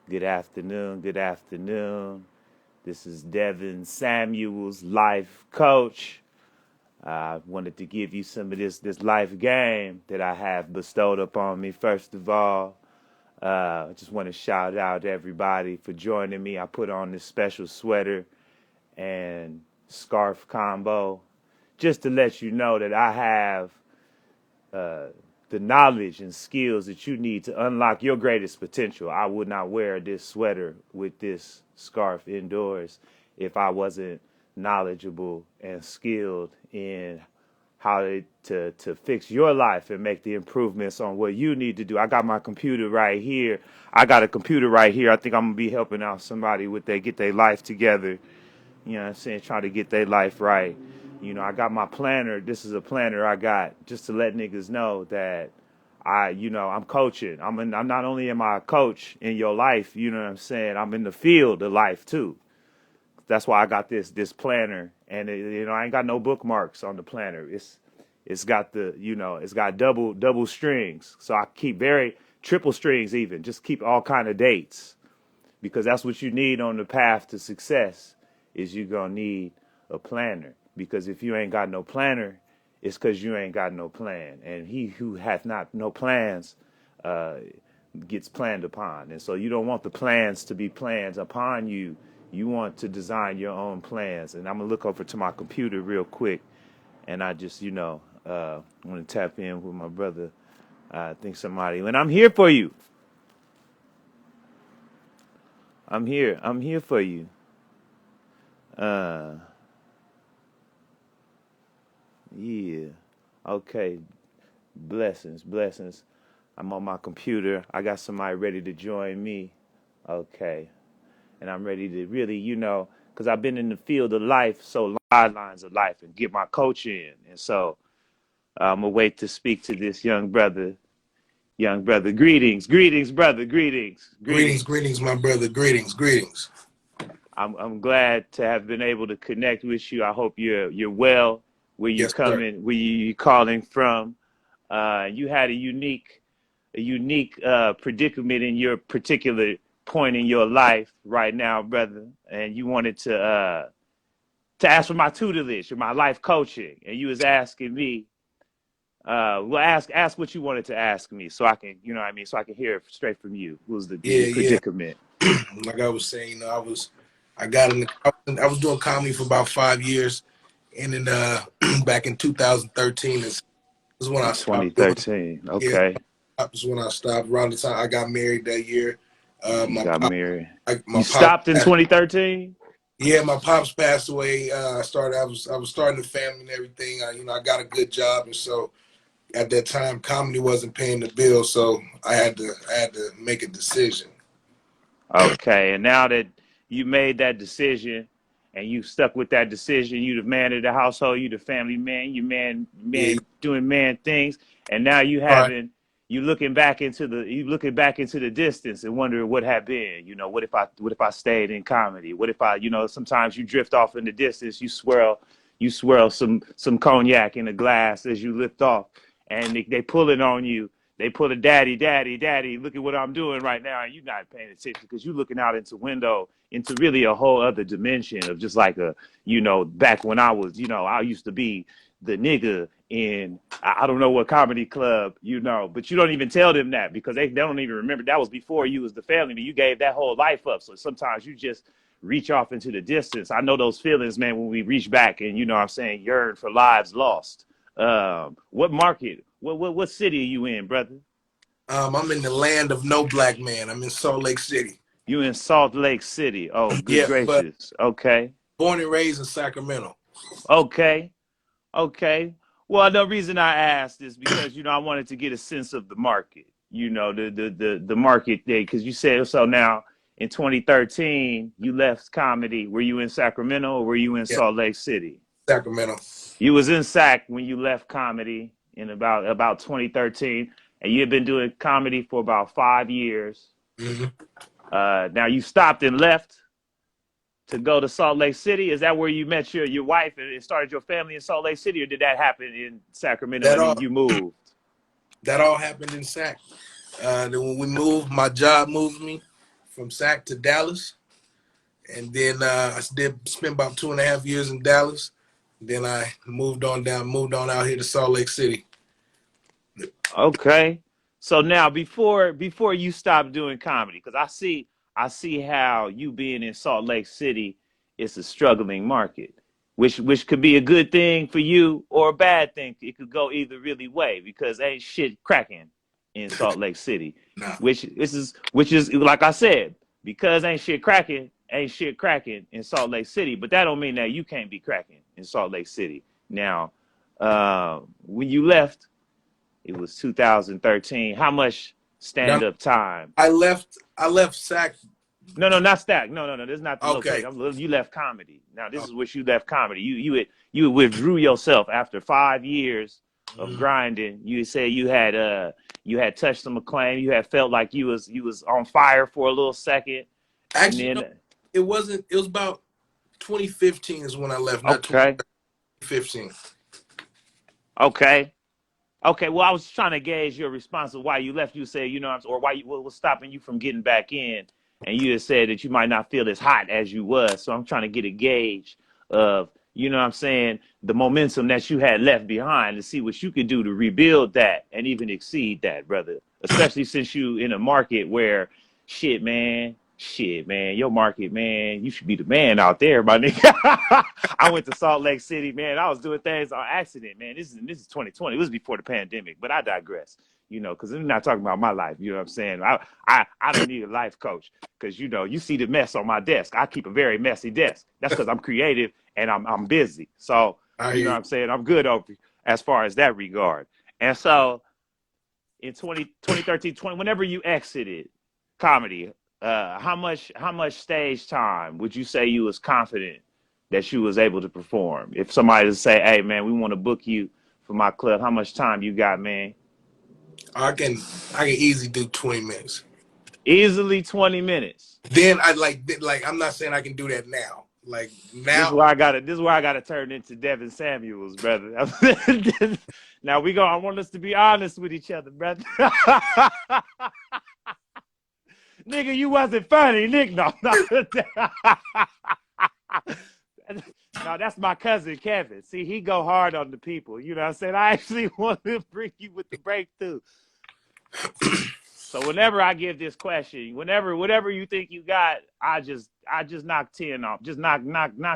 Good afternoon. Good afternoon. This is Devin Samuels, life coach. I wanted to give you some of this life game that I have bestowed upon me. First of all, I just want to shout out everybody for joining me. I put on this special sweater and scarf combo just to let you know that I have uh, the knowledge and skills that you need to unlock your greatest potential. I would not wear this sweater with this scarf indoors if I wasn't knowledgeable and skilled in how to fix your life and make the improvements on what you need to do. I got my computer right here. I got a computer right here. I think I'm gonna be helping out somebody with they get their life together. You know what I'm saying? Trying to get their life right. I got my planner. This is a planner I got just to let niggas know that I'm coaching. I'm not only am I a coach in your life, you know what I'm saying? I'm in the field of life too. That's why I got this planner, and I ain't got no bookmarks on the planner. It's got it's got double strings, so I keep very triple strings even. Just keep all kind of dates because that's what you need on the path to success is you gonna need a planner because if you ain't got no planner it's because you ain't got no plan and he who hath not no plans uh, gets planned upon, and so you don't want the plans to be plans upon you. You want to design your own plans. And I'm gonna look over to my computer real quick, and I just want to tap in with my brother. I think somebody, and I'm here for you. I'm here for you. Uh, yeah. Okay. Blessings. I'm on my computer. I got somebody ready to join me. Okay. And I'm ready to really, because I've been in the field of life, so long, guidelines of life, and get my coach in. And so I'm going to wait to speak to this young brother. Young brother, greetings, brother, greetings. Greetings, my brother. Greetings. I'm glad to have been able to connect with you. I hope you're well. Yes, sir. Where you calling from? You had a unique predicament in your particular point in your life right now, brother, and you wanted to ask for my tutelage or my life coaching, and you was asking me. Well, ask what you wanted to ask me, so I can, what I mean, so I can hear it straight from you. What was your Yeah. predicament? Like I was saying, I got in I was doing comedy for about 5 years, and then back in 2013 is when I stopped doing. 2013. Yeah, Okay, that was when I stopped. Around the time I got married that year, you my got pop, married. my You pop, stopped in 2013. yeah, my pops passed away. I was starting a family and everything. I got a good job, and so at that time, comedy wasn't paying the bill, so I had to make a decision. Okay, and now that you made that decision and you stuck with that decision, you the man of the household, you the family man, you Yeah, man doing man things, and now right. you looking back into the distance and wondering what had been. What if I stayed in comedy? What if I, sometimes you drift off in the distance, you swirl some cognac in a glass as you lift off, and they pulling on you. They put a daddy, look at what I'm doing right now. And you're not paying attention because you're looking out into window into really a whole other dimension of just like back when I was, I used to be the nigga in, I don't know what comedy club, but you don't even tell them that because they don't even remember that was before you was the family. You gave that whole life up. So sometimes you just reach off into the distance. I know those feelings, man, when we reach back and, what I'm saying, yearn for lives lost. What market? What city are you in, brother? I'm in the land of no black man. I'm in Salt Lake City. You in Salt Lake City. Oh, good Yeah, but gracious. Okay. born and raised in Sacramento. Okay. Okay. Well, the reason I asked is because I wanted to get a sense of the market. The market there because you said so. Now in 2013, you left comedy. Were you in Sacramento or were you in Yeah, Salt Lake City? Sacramento. You was in Sac when you left comedy in about 2013, and you had been doing comedy for about 5 years. Hmm. Now you stopped and left to go to Salt Lake City. Is that where you met your wife and started your family in Salt Lake City, or did that happen in Sacramento That and all then you moved? that all happened in Sac. Then when we moved, my job moved me from Sac to Dallas, and then I spent about 2.5 years in Dallas. Then I moved on out here to Salt Lake City. Okay. So now before you stop doing comedy, because I see how you being in Salt Lake City, it's a struggling market, which could be a good thing for you or a bad thing. It could go either really way because ain't shit cracking in Salt Lake City. Nah, Which is like I said, because ain't shit cracking in Salt Lake City, but that don't mean that you can't be cracking in Salt Lake City. Now, when you left, it was 2013. How much no, stand up time? I left Sac. No, not stack. No. This is not the Okay. location. You left comedy. Now this is what you left comedy. You withdrew yourself after 5 years of Mhm. grinding. You said you had touched some acclaim. You had felt like you was on fire for a little second, and Actually, no, then it wasn't. It was about 2015 is when I left, not okay, 2015. okay. Okay, well, I was trying to gauge your response of why you left. You said, or why what was stopping you from getting back in, and you just said that you might not feel as hot as you was. So I'm trying to get a gauge of, the momentum that you had left behind to see what you could do to rebuild that and even exceed that, brother. Especially since you in a market where, shit, man, your market, man, you should be the man out there, my nigga. I went to Salt Lake City, man. I was doing things on accident, man. This is 2020. It was before the pandemic, but I digress. Because we're not talking about my life. You know what I'm saying? I don't need a life coach because you see the mess on my desk. I keep a very messy desk. That's because I'm creative and I'm busy. So I you hear know what you. I'm saying? I'm good over as far as that regard. And so in 2013, whenever you exited comedy, how much stage time would you say you was confident that you was able to perform? If somebody to say, "Hey, man, we want to book you for my club," how much time you got, man? I can easily do 20 minutes. Easily 20 minutes. Then I like I'm not saying I can do that now. Like This is now, where I gotta turn into Devin Samuels, brother. Now I want us to be honest with each other, brother. Nigga, you wasn't funny, Nick. No, no. No, that's my cousin Kevin. See, he go hard on the people. You know what I'm saying? I actually want to bring you with the breakthrough. So whenever I give this question, whatever you think you got, I just knock 10 off. Just knock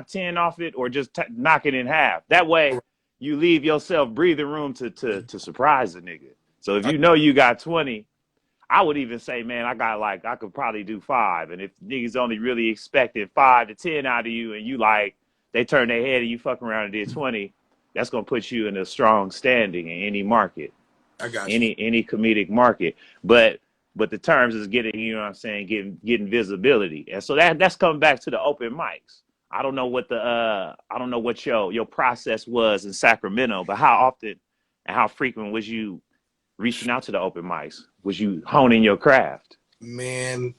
10 off it, or just knock it in half. That way you leave yourself breathing room to surprise a nigga. So if I, you know you got 20, I would even say, man, I could probably do 5. And if niggas only really expected 5 to 10 out of you, and you they turn their head and you fuck around and did 20, that's gonna put you in a strong standing in any market, I got you. any comedic market. But the terms is getting, getting visibility. And so that's coming back to the open mics. I don't know what your process was in Sacramento, but how often and how frequent was you reaching out to the open mics? Was you honing your craft? Man,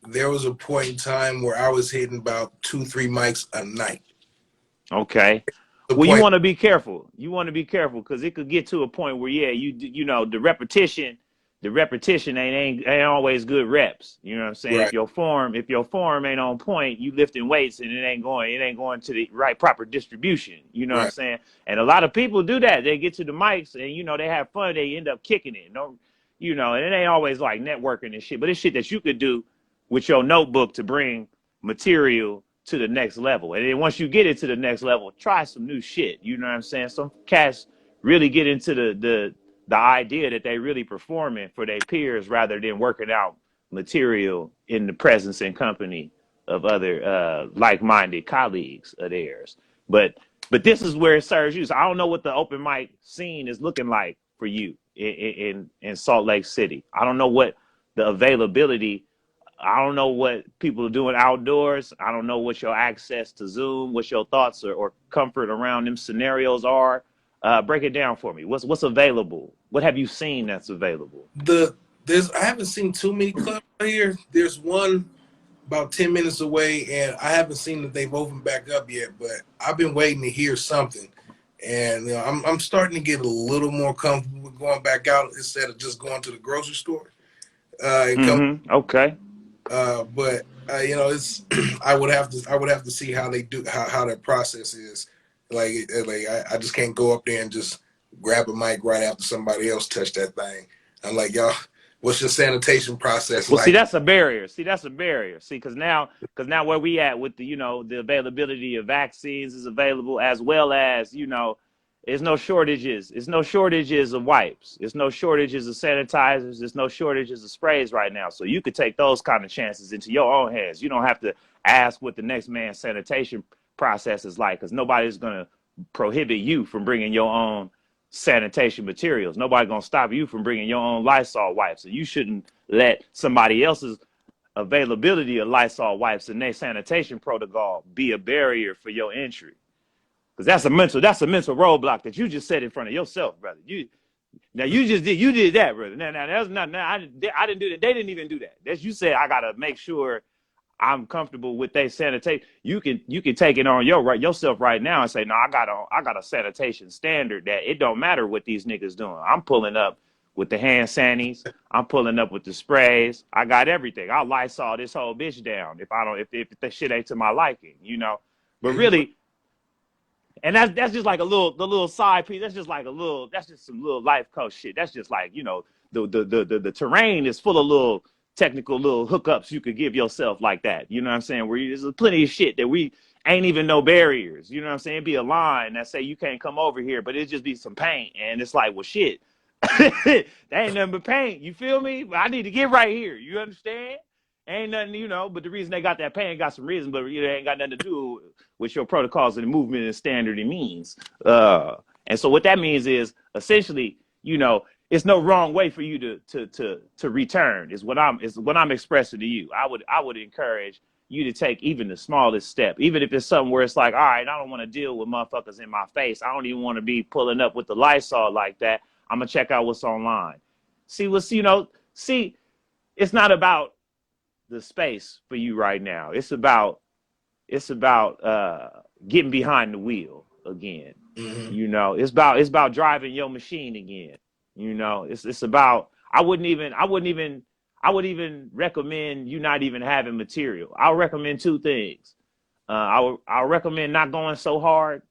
there was a point in time where I was hitting about 2, 3 mics a night. Okay. The Well, you point, want to be careful. You want to be careful because it could get to a point where, yeah, the repetition ain't always good reps. You know what I'm saying? right, If your form ain't on point, you lifting weights and it ain't going to the right proper distribution. You know what I'm right. saying? And a lot of people do that. They get to the mics and they have fun. They end up kicking it. No, and it ain't always like networking and shit, but it's shit that you could do with your notebook to bring material to the next level. And then once you get it to the next level, try some new shit. You know what I'm saying? Some cats really get into the idea that they really performing for their peers rather than working out material in the presence and company of other like-minded colleagues of theirs. But this is where it serves you. So I don't know what the open mic scene is looking like for you in Salt Lake City. I don't know what the availability. I don't know what people are doing outdoors. I don't know what your access to Zoom, what your thoughts or comfort around them scenarios are. Break it down for me. What's available? What have you seen that's available? I haven't seen too many clubs out here. There's one about 10 minutes away, and I haven't seen that they've opened back up yet, but I've been waiting to hear something. And I'm starting to get a little more comfortable with going back out instead of just going to the grocery store. And come Mm-hmm. Okay. But you know, it's I would have to see how they do how their process is. I just can't go up there and just grab a mic right after somebody else touch that thing. I'm like, y'all, what's your sanitation process Well, see, like? that's a barrier. See, that's a barrier. See, because now where we at with the, the availability of vaccines is available, as well as, there's no shortages. There's no shortages of wipes. There's no shortages of sanitizers. There's no shortages of sprays right now. So you could take those kind of chances into your own hands. You don't have to ask what the next man's sanitation process is like, because nobody's gonna prohibit you from bringing your own sanitation materials. Nobody's gonna stop you from bringing your own Lysol wipes. So you shouldn't let somebody else's availability of Lysol wipes and their sanitation protocol be a barrier for your entry. Because that's a mental roadblock that you just set in front of yourself, brother. You did that, brother. Now that's not. Now I didn't do that. They didn't even do that. That's, you said I gotta make sure I'm comfortable with their sanitation. You can take it on yourself right now and say, no, I got a sanitation standard that it don't matter what these niggas doing. I'm pulling up with the hand sanities. I'm pulling up with the sprays. I got everything. I'll Lysol this whole bitch down if the shit ain't to my liking. But Yeah, really, and that's just like the little side piece. That's just some little life coach shit. That's just like, the terrain is full of little technical little hookups you could give yourself like that. You know what I'm saying? Where there's plenty of shit that we ain't even no barriers. You know what I'm saying? It'd be a line that say you can't come over here, but it just be some paint, and it's like, well, shit. That ain't nothing but paint. You feel me? I need to get right here. You understand? Ain't nothing, but the reason they got that paint got some reason, but it ain't got nothing to do with your protocols and movement and standard and means. And so what that means is essentially, it's no wrong way for you to return is what I'm expressing to you. I would encourage you to take even the smallest step, even if it's something where it's like, all right, I don't want to deal with motherfuckers in my face. I don't even want to be pulling up with the Lysol like that. I'm gonna check out what's online. See, it's not about the space for you right now. It's about getting behind the wheel again. mm-hmm. It's about driving your machine again. It's about, I would even recommend you not even having material. I'll recommend two things. I'll recommend not going so hard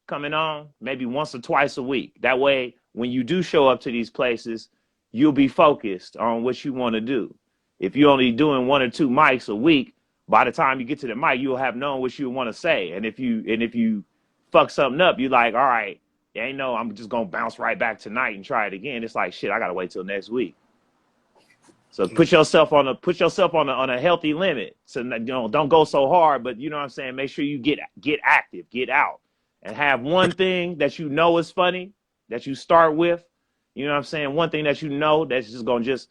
coming on, maybe once or twice a week. That way, when you do show up to these places, you'll be focused on what you want to do. If you're only doing one or two mics a week, by the time you get to the mic, you'll have known what you want to say. And if you fuck something up, you're like, all right, ain't no, I'm just gonna bounce right back tonight and try it again. It's like, shit, I gotta wait till next week. So put yourself on a healthy limit. So don't go so hard, but you know what I'm saying. Make sure you get active, get out, and have one thing that you know is funny that you start with. You know what I'm saying. One thing that you know that's just gonna just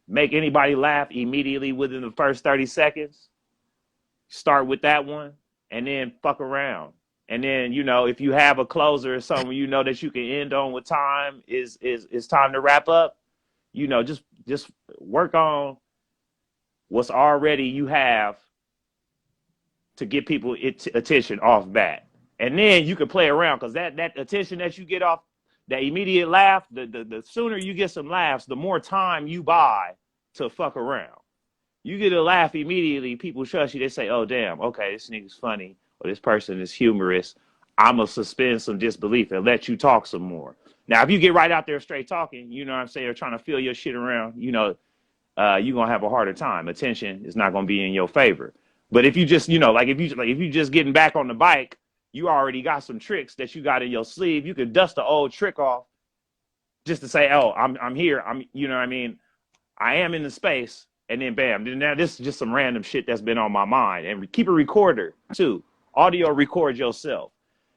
make anybody laugh immediately within the first 30 seconds. Start with that one, and then fuck around. And then if you have a closer or something that you can end on with time is time to wrap up. Just work on what's already you have to get people attention off bat, and then you can play around because that attention that you get off that immediate laugh, the sooner you get some laughs, the more time you buy to fuck around. You get a laugh immediately, people trust you. They say, "Oh damn, okay, this nigga's funny, or this person is humorous. I'm gonna suspend some disbelief and let you talk some more." Now, if you get right out there straight talking, you know what I'm saying, or trying to feel your shit around, you're gonna have a harder time. Attention is not gonna be in your favor. But if you just, if you just getting back on the bike, you already got some tricks that you got in your sleeve. You could dust the old trick off just to say, "Oh, I'm here. You know what I mean? I am in the space." And then bam, now this is just some random shit that's been on my mind. And keep a recorder too. Audio record yourself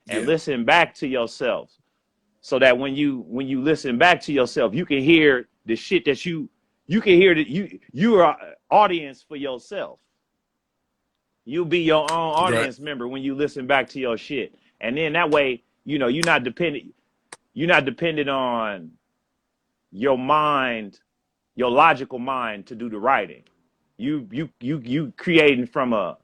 and Yeah, listen back to yourself so that when you listen back to yourself, you can hear the shit that you can hear that you are an audience for yourself. You'll be your own right. audience member when you listen back to your shit. And then that way, you're not dependent on your mind, your logical mind to do the writing. You creating from a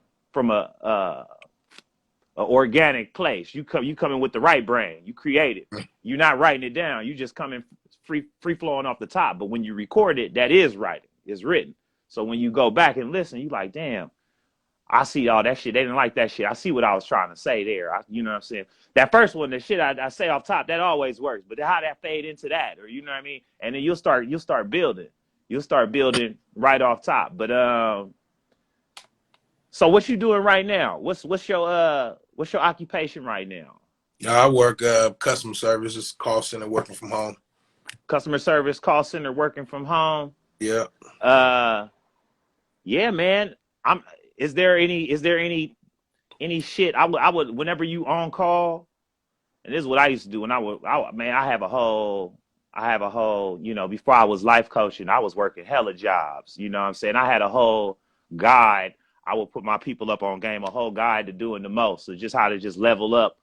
organic place. You coming with the right brain. You create it. You're not writing it down. You just coming free flowing off the top. But when you record it, that is writing. It's written. So when you go back and listen, you like, damn, I see all that shit. They didn't like that shit. I see what I was trying to say there. You know what I'm saying? That first one, the shit I say off top, that always works. But how that fade into that, or you know what I mean? And then you'll start building. You'll start building right off top. But so what you doing right now? What's your occupation right now? I work customer services, call center, working from home. Customer service, call center, working from home. Yeah. Uh, yeah, man. I'm. Is there any shit I would whenever you on call, and this is what I used to do when I have a whole before I was life coaching, I was working hella jobs. You know what I'm saying? I had a whole guide. I would put my people up on game, a whole guide to doing the most. So just how to just level up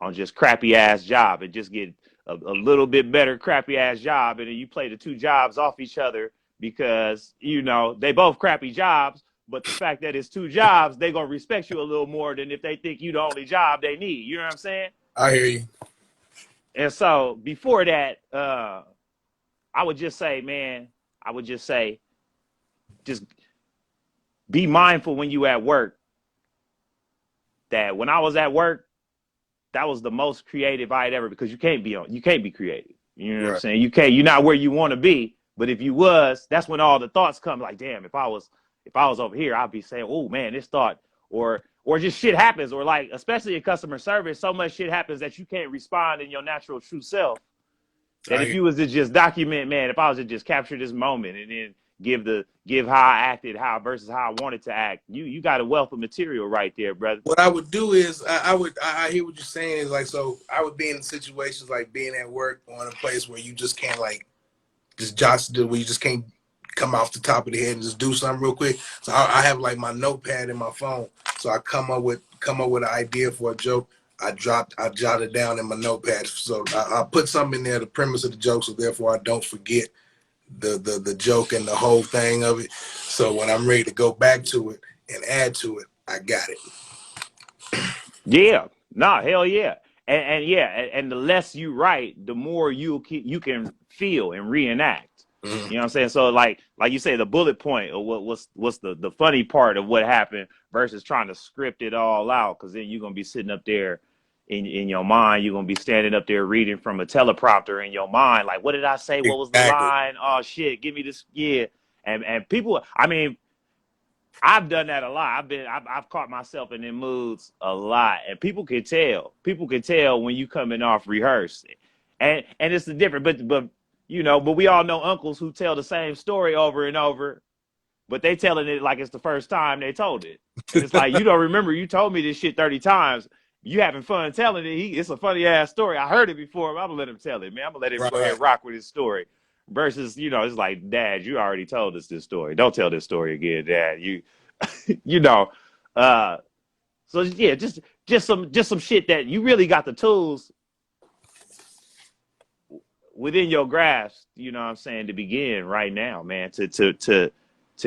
on just crappy ass job and just get a little bit better crappy ass job. And then you play the two jobs off each other because, they both crappy jobs. But the fact that it's two jobs, they going to respect you a little more than if they think you the only job they need. You know what I'm saying? I hear you. And so before that, I would just say, man, just be mindful when you at work that when I was at work, that was the most creative I had ever, because you can't be creative. You know what I'm saying? You're not where you want to be. But if you was, that's when all the thoughts come like, damn, if I was over here, I'd be saying, oh man, this thought, or just shit happens, or like, especially in customer service, so much shit happens that you can't respond in your natural true self. That if you was to just document, man, if I was to just capture this moment and then give how I acted, versus how I wanted to act, you got a wealth of material right there, brother. What I would do is I hear what you're saying is like, so I would be in situations like being at work or in a place where you just can't like just where you just can't come off the top of the head and just do something real quick. So I have like my notepad in my phone. So I come up with an idea for a joke. I jot it down in my notepad. So I put something in there, the premise of the joke, so therefore I don't forget the joke and the whole thing of it. So when I'm ready to go back to it and add to it, I got it. Yeah, nah, hell yeah, and the less you write, the more you can feel and reenact. Mm-hmm. You know what I'm saying? So like you say, the bullet point or what's the funny part of what happened versus trying to script it all out, because then you're gonna be sitting up there in your mind, you're gonna be standing up there reading from a teleprompter in your mind, like, what did I say? What was the Exactly. line? Oh shit, give me this. Yeah, and people, I mean, I've done that a lot. I've caught myself in them moods a lot, and people can tell. People can tell when you coming off rehearsed, and it's the different. But we all know uncles who tell the same story over and over, but they telling it like it's the first time they told it, and it's like, you don't remember, you told me this shit 30 times. You having fun telling it. It's a funny ass story. I heard it before. I'm gonna let him tell it, man. I'm gonna let him go ahead and rock with his story. Versus, it's like, Dad, you already told us this story. Don't tell this story again, Dad. You know. So yeah, just some shit that you really got the tools within your grasp. You know what I'm saying, to begin right now, man. To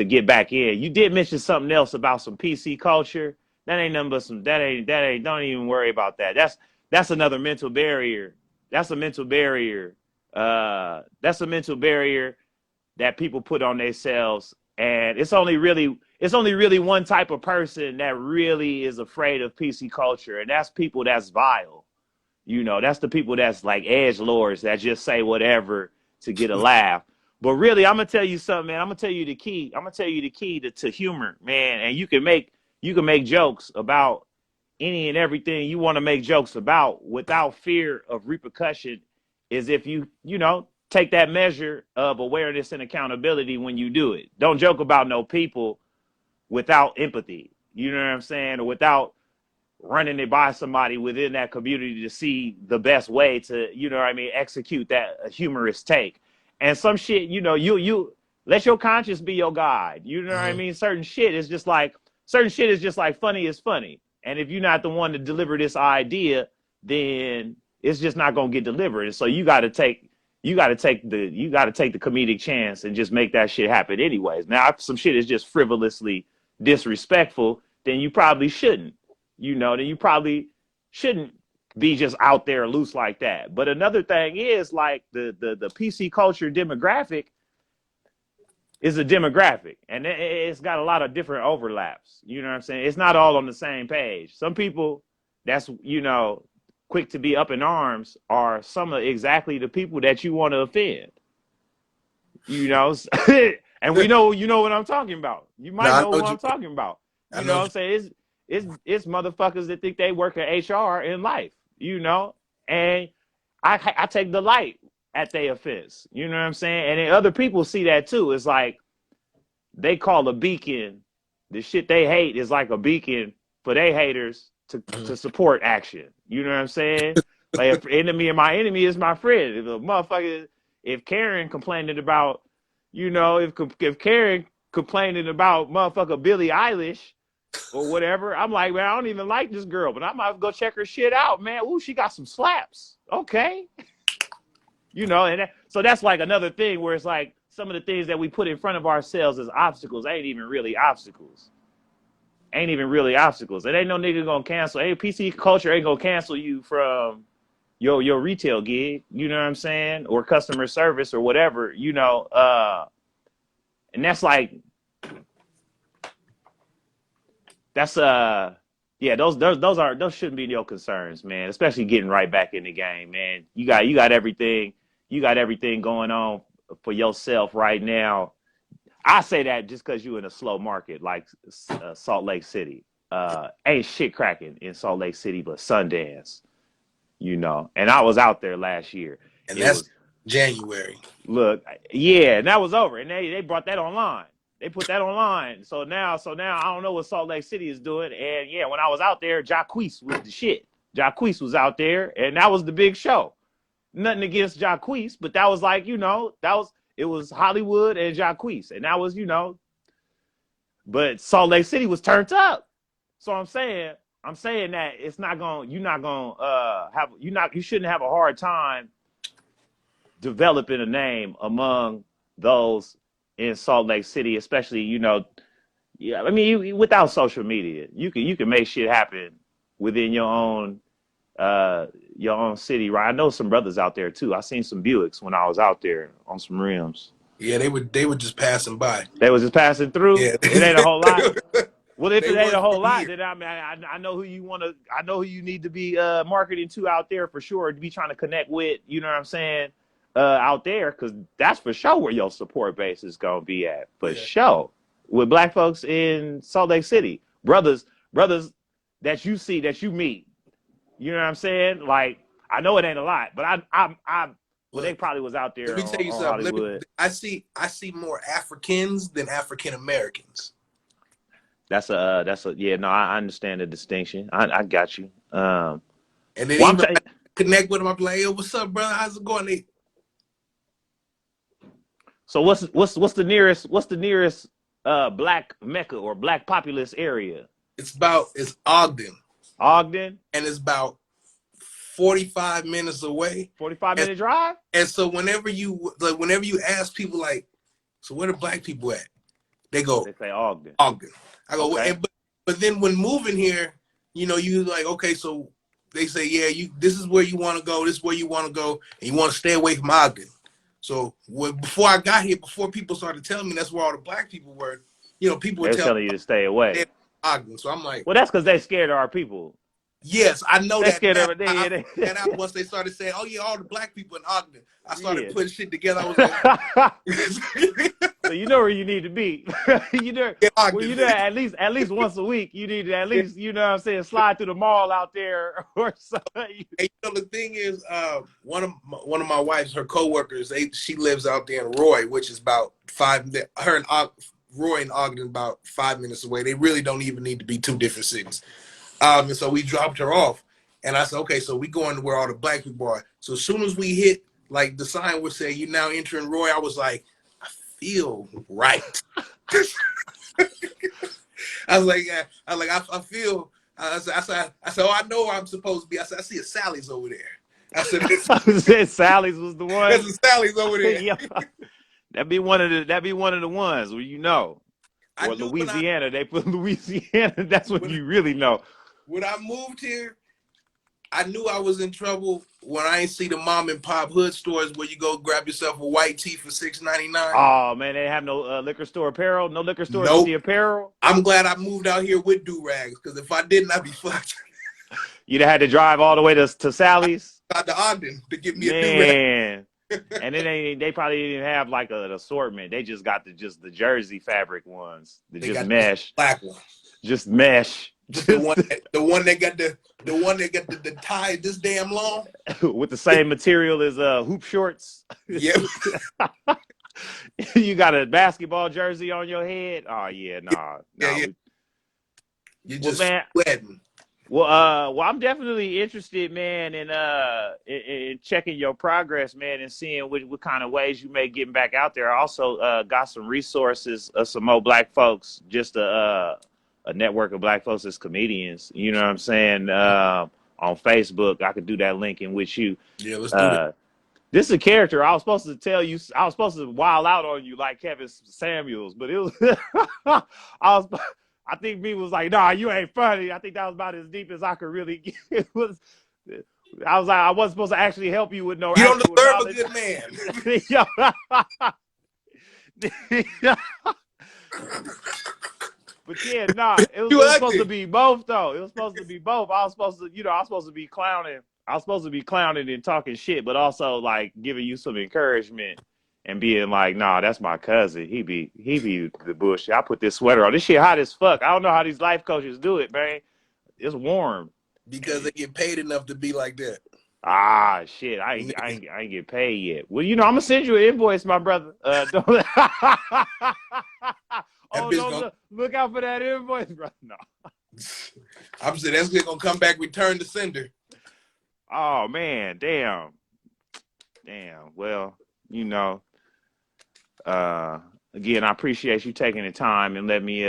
get back in. You did mention something else about some PC culture. That ain't nothing but some. That ain't. Don't even worry about that. That's another mental barrier. That's a mental barrier. That's a mental barrier that people put on themselves, and it's only really one type of person that really is afraid of PC culture, and that's people that's vile. That's the people that's like edge lords that just say whatever to get a laugh. But really, I'm gonna tell you something, man. I'm gonna tell you the key. I'm gonna tell you the key to humor, man. And you can make jokes about any and everything you want to make jokes about without fear of repercussion, is if you take that measure of awareness and accountability when you do it. Don't joke about no people without empathy. You know what I'm saying? Or without running it by somebody within that community to see the best way to, execute that humorous take. And some shit, you let your conscience be your guide. You know what I mean? Certain shit is just like funny is funny. And if you're not the one to deliver this idea, then it's just not gonna get delivered. And so you gotta take the comedic chance and just make that shit happen anyways. Now, if some shit is just frivolously disrespectful, then you probably shouldn't. Then you probably shouldn't be just out there loose like that. But another thing is, like, the PC culture demographic, is a demographic, and it's got a lot of different overlaps. You know what I'm saying? It's not all on the same page. Some people that's, you know, quick to be up in arms are some of exactly the people that you want to offend. You know, and we know, you know what I'm talking about. You No, might I know know what what I'm talking about. I You know know what what I'm saying? It's motherfuckers that think they work at HR in life. You know, and I take delight at their offense. You know what I'm saying? And then other people see that too. It's like they call a beacon the shit they hate is like a beacon for they haters to support action. You know what I'm saying? Like if enemy of my enemy is my friend. If a motherfucker, if Karen complaining about, you know, if Karen complaining about motherfucker Billie Eilish or whatever, I'm like, man, I don't even like this girl, but I might go check her shit out, man. Ooh, she got some slaps. Okay. You know, and so that's like another thing where it's like some of the things that we put in front of ourselves as obstacles ain't even really obstacles. Ain't even really obstacles. It ain't no nigga gonna cancel. Hey, PC culture ain't gonna cancel you from your retail gig. You know what I'm saying? Or customer service or whatever. You know, and that's like that's yeah. Those shouldn't be your concerns, man. Especially getting right back in the game, man. You got everything. You got everything going on for yourself right now. I say that just because you're in a slow market like Salt Lake City. Ain't shit cracking in Salt Lake City but Sundance, you know. And I was out there last year. and It that's was, January. look, yeah, and that was over. And they brought that online. They put that online. So now I don't know what Salt Lake City is doing. And yeah, when I was out there, Jacquees was the shit. Jacquees was out there, and that was the big show. Nothing against Jacquees, but that was like, you know, it was Hollywood and Jacquees, and that was, you know, but Salt Lake City was turned up. So I'm saying that it's not going, you're not going to you shouldn't have a hard time developing a name among those in Salt Lake City, especially, you know, yeah, I mean, without social media, you can make shit happen within your own city, right? I know some brothers out there too. I seen some Buicks when I was out there on some rims. Yeah, they were just passing by. They was just passing through. Yeah, It ain't a whole lot. Well, if they it ain't a wasn't whole from lot, here. then I mean, I know who you want to. I know who you need to be marketing to out there for sure. To be trying to connect with, you know what I'm saying, out there, because that's for sure where your support base is gonna be at for Yeah, sure. With black folks in Salt Lake City, brothers that you see that you meet, you know what I'm saying? Like I know it ain't a lot, but well, they look, probably was out let there me tell you on something. Hollywood. I see more Africans than African Americans. That's a yeah. No, I understand the distinction. I got you. And then Well, I'm even saying. I connect with them, I'm like, yo, what's up, brother? How's it going? So what's the nearest black mecca or black populous area? It's Ogden, Ogden, and it's about 45 minutes away. 45 minute drive. And so whenever you ask people like, so where the black people at? They go They say Ogden. Ogden. I go, well, Okay. but then when moving here, you know, you like, okay, so they say, yeah, this is where you want to go, this is where you want to go, and you want to stay away from Ogden. So before I got here, before people started telling me that's where all the black people were, you know, people would They're tell telling you to stay away. me Ogden. So I'm like, Well, that's because they scared of our people. yes, I know They that scared now. of it. I found that out once they started saying, oh yeah, all the black people in Ogden. I started Yeah. putting shit together. I was like, So you know where you need to be. you know, yeah, well, Ogden. you know, at least once a week, you need to at least, you know what I'm saying, slide through the mall out there or something. And you know the thing is, one of my wife's her coworkers, she lives out there in Roy, which is about her and Roy and Ogden about 5 minutes away. They really don't even need to be two different cities. And so we dropped her off, and I said, okay, so we going to where all the black people are. So as soon as we hit, like the sign would say, "You now entering Roy," I was like, I feel right. I feel. I said, oh, I know where I'm supposed to be. I said, I see a Sally's over there. I said, Sally's was the there's one. a Sally's over there. Yeah, that'd be one of the ones where you know. I Or knew when Louisiana, they put Louisiana. That's when when, you really know. when I moved here, I knew I was in trouble when I ain't see the mom and pop hood stores where you go grab yourself a white tee for $6.99. Oh man, they have no liquor store apparel. No liquor stores with the Nope. apparel. I'm glad I moved out here with do-rags, because if I didn't, I'd be fucked. You'd have had to drive all the way to Sally's. Out to Ogden to get me a do-rag. Man. And then they probably didn't have like an assortment. They just got the jersey fabric ones. They Just got mesh. black one. Just mesh. Just the one that got the tie this damn long. With the same material as hoop shorts. Yep. You got a basketball jersey on your head. Oh yeah, nah. Yeah. You're just sweating. Well, I'm definitely interested, man, in checking your progress, man, and seeing what kind of ways you may getting back out there. I also got some resources of some more black folks, just a network of black folks as comedians. You know what I'm saying? On Facebook, I could do that linking with you. Yeah, let's do that. This is a character I was supposed to tell you. I was supposed to wild out on you like Devin Samuels, but it was I think me was like, nah, you ain't funny. I think that was about as deep as I could really get. It was. I was like, I wasn't supposed to actually help you with no. You don't deserve a good man. But yeah, nah, it was supposed to be both though. It was supposed to be both. I was supposed to be clowning. I was supposed to be clowning and talking shit, but also like giving you some encouragement and being like, nah, that's my cousin. He be the bullshit. I put this sweater on. This shit hot as fuck. I don't know how these life coaches do it, man. It's warm. Because they get paid enough to be like that. Ah, shit. I ain't get paid yet. Well, I'm gonna send you an invoice, my brother. Look out for that invoice, bro. No. I'm saying that's gonna come back, return to sender. Oh man, damn. Well, again, I appreciate you taking the time and let me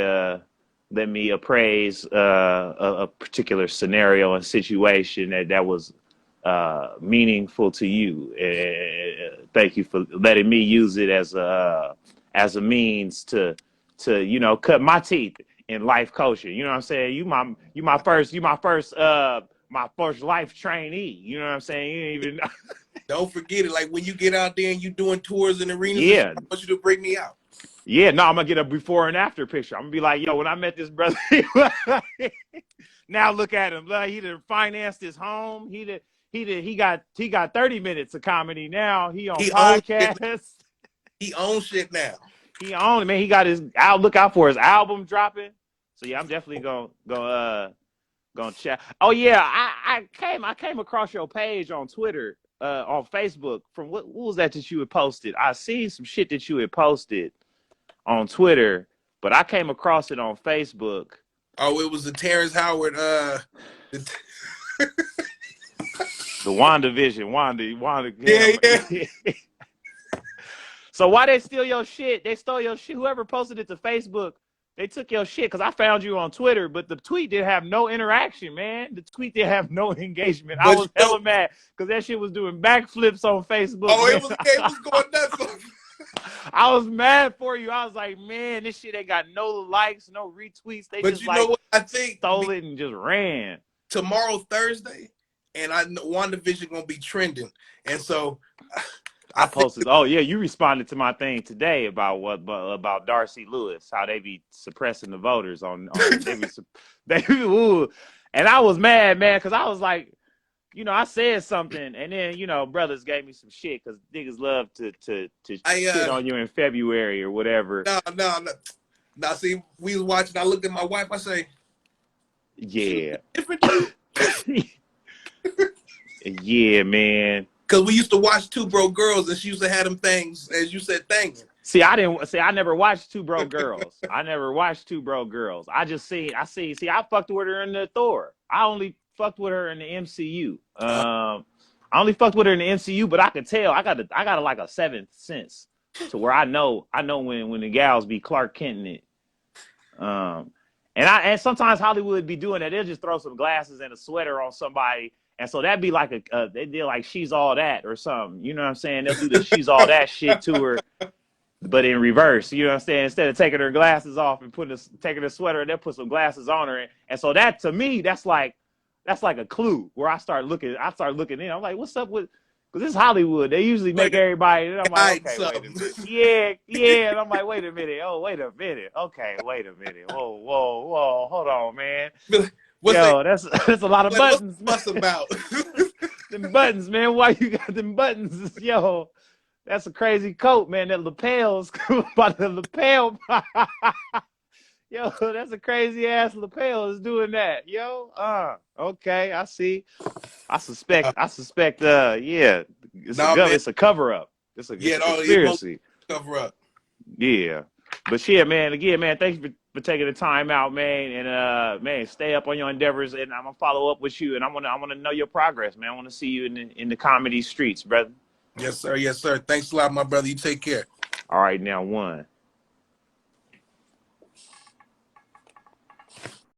appraise a particular scenario and situation that was meaningful to you. Thank you for letting me use it as a means to cut my teeth in life coaching. You know what I'm saying? You my first life trainee. You know what I'm saying? You didn't even. Don't forget it. Like when you get out there and you doing tours in arenas, yeah, I want you to bring me out. Yeah, no, I'm gonna get a before and after picture. I'm gonna be like, yo, when I met this brother, now look at him. He done financed his home. He got 30 minutes of comedy now. He on podcasts. He owns shit now. He owned it, man. He got look out for his album dropping. So yeah, I'm definitely gonna chat. Oh yeah, I came across your page on Twitter, on Facebook from what was that you had posted? I seen some shit that you had posted on Twitter, but I came across it on Facebook. Oh, it was the Terrence Howard, the WandaVision, Wanda. Yeah. So why they steal your shit? They stole your shit. Whoever posted it to Facebook, they took your shit because I found you on Twitter, but the tweet didn't have no interaction, man. The tweet didn't have no engagement. I was hella mad because that shit was doing backflips on Facebook. Oh, it was going nuts. I was mad for you. I was like, man, this shit ain't got no likes, no retweets. They just know what I think? Stole it and just ran. Tomorrow, Thursday, and I know WandaVision gonna be trending, and so I posted. Oh yeah, you responded to my thing today about Darcy Lewis, how they be suppressing the voters on and I was mad, man, because I was like, I said something, and then brothers gave me some shit because niggas love to shit on you in February or whatever. No. Now see, we was watching. I looked at my wife. I say, yeah, yeah, man. Because we used to watch Two Broke Girls, and she used to have them things, as you said, things. I never watched Two Broke Girls. I never watched Two Broke Girls. I fucked with her in the Thor. I only fucked with her in the MCU. I only fucked with her in the MCU, but I could tell I got like a seventh sense to where I know when the gals be Clark Kenting it. And sometimes Hollywood be doing that. They'll just throw some glasses and a sweater on somebody. And so that'd be like they did like She's All That or something. You know what I'm saying? They'll do the She's All That shit to her, but in reverse. You know what I'm saying? Instead of taking her glasses off and taking her sweater, they'll put some glasses on her. And so that, to me, that's like, that's like a clue where I start looking in. I'm like, what's up with? Because this is Hollywood. They usually make Like everybody. And I'm like, hiding okay, wait a something. minute. Yeah, yeah. And I'm like, wait a minute. Oh, wait a minute. Okay, wait a minute. Whoa, whoa, whoa. Hold on, man. What's they Yo, that's a lot of like? What's buttons, the man. fuss about? Them buttons, man. Why you got them buttons? Yo, that's a crazy coat, man. That lapels by the lapel. Yo, that's a crazy ass lapel is doing that. Yo, okay, I see. I suspect, yeah, Nah, man. it's a cover up. It's Yeah, a no, it most conspiracy. cover up. Yeah. But yeah, man, again, man, thanks for taking the time out, man. And man, stay up on your endeavors and I'm gonna follow up with you and I wanna know your progress, man. I wanna see you in the comedy streets, brother. Yes, sir. Yes, sir. Thanks a lot, my brother. You take care. All right, now one.